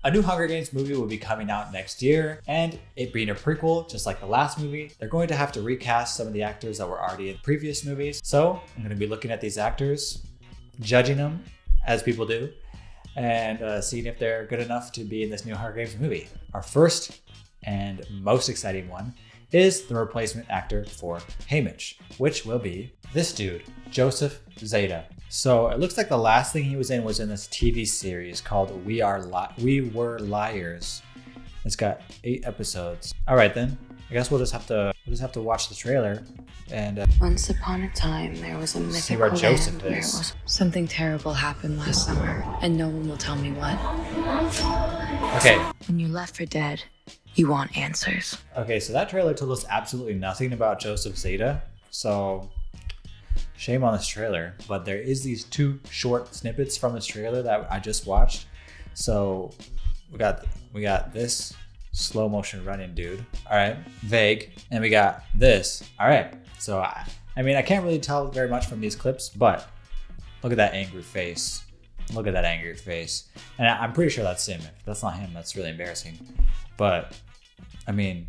A new Hunger Games movie will be coming out next year, and it being a prequel, just like the last movie, they're going to have to recast some of the actors that were already in previous movies. So I'm going to be looking at these actors, judging them as people do, and seeing if they're good enough to be in this new Hunger Games movie. Our first and most exciting one is the replacement actor for Haymitch, which will be this dude, Joseph Zeta. So it looks like the last thing he was in this TV series called We Were Liars. It's got 8 episodes. All right then, I guess we'll just have to watch the trailer and once upon a time, there was a mythical see where Joseph land where is. Something terrible happened last summer, and no one will tell me what. Okay. When you're left for dead, you want answers. Okay, so that trailer told us absolutely nothing about Joseph Zeta. So shame on this trailer, but there is these 2 short snippets from this trailer that I just watched. So we got this slow motion running dude. All right, vague. And we got this. All right. So I mean, I can't really tell very much from these clips, but look at that angry face. Look at that angry face. And I'm pretty sure that's him. If that's not him, that's really embarrassing. But I mean,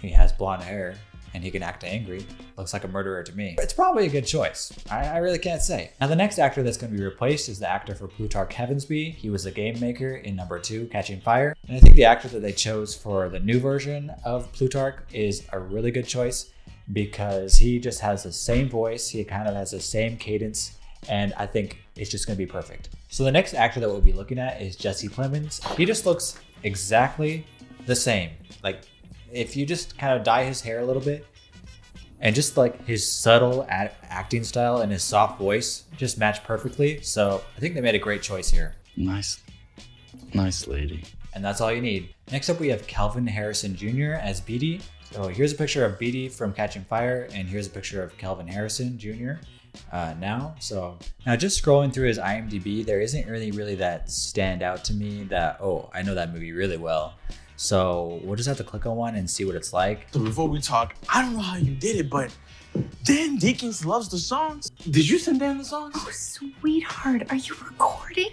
he has blonde hair and he can act angry. Looks like a murderer to me. It's probably a good choice. I really can't say. Now the next actor that's going to be replaced is the actor for Plutarch Heavensbee. He was a game maker in number 2, Catching Fire. And I think the actor that they chose for the new version of Plutarch is a really good choice because he just has the same voice. He kind of has the same cadence. And I think it's just going to be perfect. So the next actor that we'll be looking at is Jesse Plemons. He just looks exactly the same. Like if you just kind of dye his hair a little bit and just like his subtle acting style and his soft voice just match perfectly. So I think they made a great choice here. Nice lady. And that's all you need. Next up, we have Kelvin Harrison Jr. as Beatty. So here's a picture of Beatty from Catching Fire, and here's a picture of Kelvin Harrison Jr. Now just scrolling through his IMDb, there isn't really that stand out to me that, oh, I know that movie really well. So we'll just have to click on one and see what it's like. So before we talk, I don't know how you did it, but Dan Deakins loves the songs. Did you send Dan the songs? Oh, sweetheart, are you recording?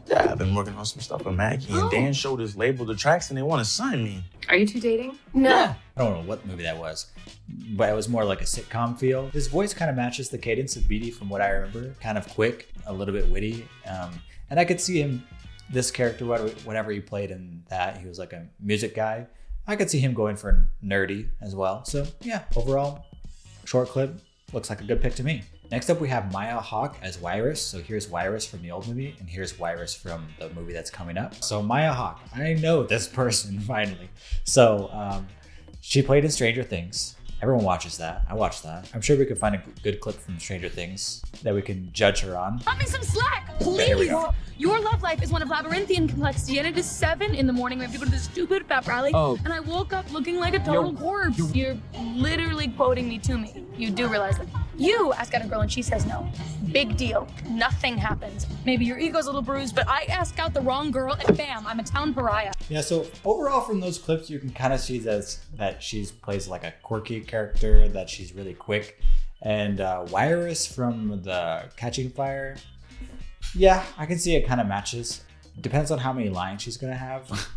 Yeah, I've been working on some stuff with Maggie, and Dan showed his label the tracks, and they want to sign me. Are you two dating? No. Yeah. I don't know what movie that was, but it was more like a sitcom feel. His voice kind of matches the cadence of Beatty from what I remember. Kind of quick, a little bit witty. And I could see him, this character, whenever he played in that, he was like a music guy. I could see him going for nerdy as well. So yeah, overall, short clip, looks like a good pick to me. Next up, we have Maya Hawke as Wirus. So here's Wirus from the old movie, and here's Wirus from the movie that's coming up. So Maya Hawke, I know this person finally. So she played in Stranger Things. Everyone watches that. I watched that. I'm sure we could find a good clip from Stranger Things that we can judge her on. Cut me some slack, please. Okay, here we go. Your love life is one of labyrinthian complexity, and it is 7 in the morning. We have to go to this stupid pep rally, and I woke up looking like a total corpse. You're literally quoting me to me. You do realize that. You ask out a girl and she says no. Big deal. Nothing happens. Maybe your ego's a little bruised, but I ask out the wrong girl and bam, I'm a town pariah. Yeah, so overall from those clips, you can kind of see that she plays like a quirky character, that she's really quick. And Wirus from the Catching Fire, yeah, I can see it kind of matches. Depends on how many lines she's gonna have.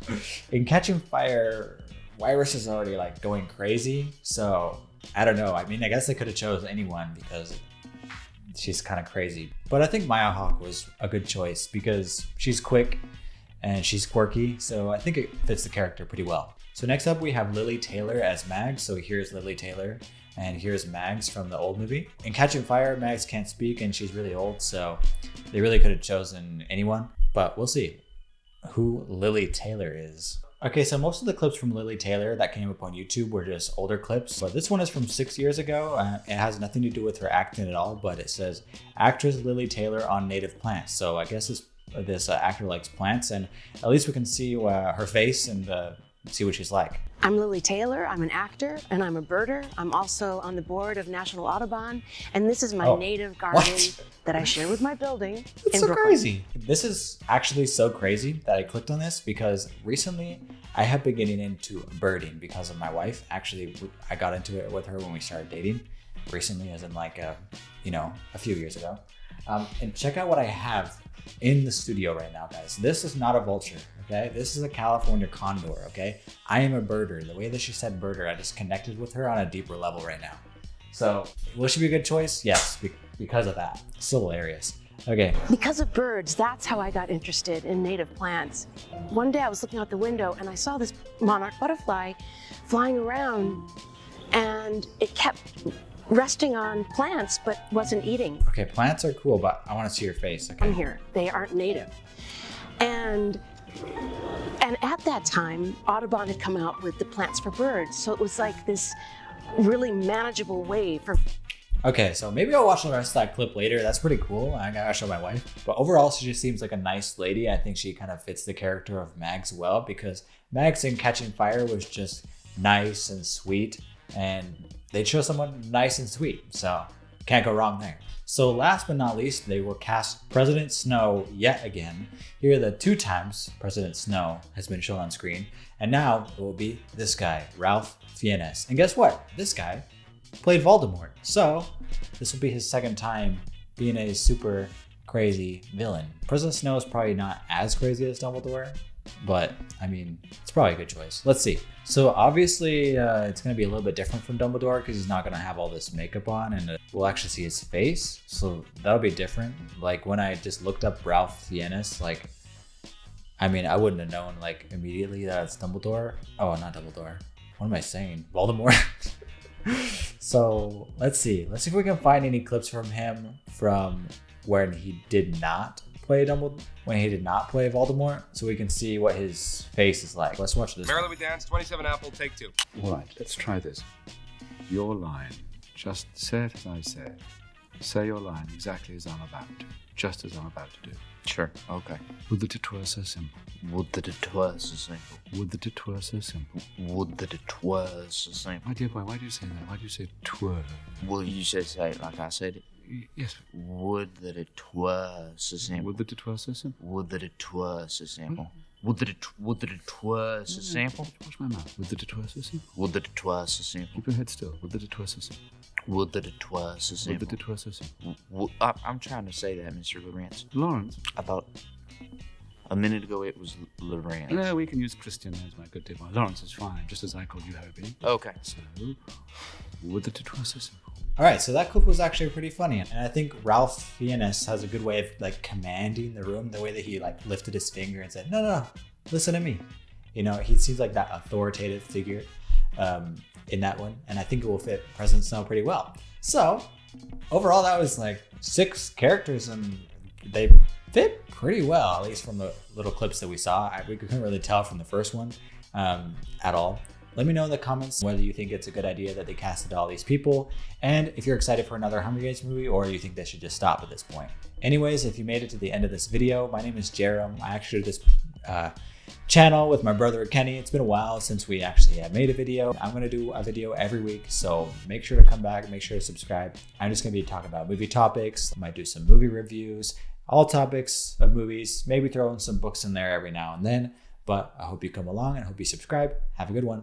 In Catching Fire, Wirus is already like going crazy, so I don't know. I mean, I guess they could have chose anyone because she's kind of crazy. But I think Maya Hawke was a good choice because she's quick and she's quirky, so I think it fits the character pretty well. So next up, we have Lily Taylor as Mags. So here's Lily Taylor, and here's Mags from the old movie. In Catching Fire, Mags can't speak and she's really old, so they really could have chosen anyone, but we'll see who Lily Taylor is. Okay, so most of the clips from Lily Taylor that came up on YouTube were just older clips, but this one is from 6 years ago. It has nothing to do with her acting at all, but it says actress Lily Taylor on native plants. So I guess this actor likes plants, and at least we can see her face and see what she's like. I'm Lily Taylor. I'm an actor and I'm a birder. I'm also on the board of National Audubon, and this is my native garden that I share with my building in Brooklyn. Crazy. This is actually so crazy that I clicked on this because recently I have been getting into birding because of my wife. Actually, I got into it with her when we started dating recently, as in like a few years ago. And check out what I have in the studio right now, guys. This is not a vulture, okay? This is a California condor, okay? I am a birder. The way that she said birder, I just connected with her on a deeper level right now. So, will she be a good choice? Yes, because of that. So hilarious. Okay. Because of birds, that's how I got interested in native plants. One day I was looking out the window and I saw this monarch butterfly flying around, and it kept resting on plants but wasn't eating. Okay, plants are cool, but I want to see your face. Okay. I'm here. They aren't native. And at that time, Audubon had come out with the plants for birds. So it was like this really manageable way for... Okay, so maybe I'll watch the rest of that clip later. That's pretty cool. I gotta show my wife. But overall, she just seems like a nice lady. I think she kind of fits the character of Mags well, because Mags in Catching Fire was just nice and sweet, and they chose someone nice and sweet. So can't go wrong there. So last but not least, they will cast President Snow yet again. Here are the 2 times President Snow has been shown on screen. And now it will be this guy, Ralph Fiennes. And guess what? This guy played Voldemort. So this will be his 2nd time being a super crazy villain. President Snow is probably not as crazy as Dumbledore, but I mean, it's probably a good choice. Let's see. So obviously it's going to be a little bit different from Dumbledore because he's not going to have all this makeup on, and we'll actually see his face. So that'll be different. Like when I just looked up Ralph Fiennes, like, I mean, I wouldn't have known like immediately that it's Dumbledore. Oh, not Dumbledore. What am I saying? Voldemort. So let's see if we can find any clips from him from when he did not play Dumbledore, when he did not play Voldemort, so we can see what his face is like. Let's watch this. Merrily we dance, 27 Apple, take 2. All right, let's try this. Your line. Just say it as I say it. Say your line exactly as I'm about to. Just as I'm about to do. Sure, okay. Would that it were so simple. Would that it were so simple. Would that it were so simple. Would that it were so simple. My dear boy, why do you say that? Why do you say twere? Well, you should say it like I said it. Yes. Would that it were so simple. Would that it were so simple. Would that it were so simple. Would that it were so simple. Watch my mouth. Would that it were so simple. Would that it were so simple. Keep your head still. Would that it were so simple. Would that it were so simple. Would that it were so simple. I'm trying to say that, Mr. Lawrence. Lawrence? I thought a minute ago it was Lawrence. No, we can use Christian as my good dear boy. Lawrence is fine, just as I called you Hobie. Okay. So, would that it were so simple. All right, so that clip was actually pretty funny, and I think Ralph Fiennes has a good way of like commanding the room. The way that he like lifted his finger and said, "No, listen to me." You know, he seems like that authoritative figure in that one, and I think it will fit President Snow pretty well. So overall, that was like 6 characters, and they fit pretty well, at least from the little clips that we saw. We couldn't really tell from the first one at all. Let me know in the comments whether you think it's a good idea that they casted all these people, and if you're excited for another Hunger Games movie, or you think they should just stop at this point. Anyways, if you made it to the end of this video, my name is Jerem. I actually did this channel with my brother Kenny. It's been a while since we actually have made a video. I'm going to do a video every week, so make sure to come back, make sure to subscribe. I'm just going to be talking about movie topics. I might do some movie reviews, all topics of movies, maybe throw in some books in there every now and then. But I hope you come along and I hope you subscribe. Have a good one.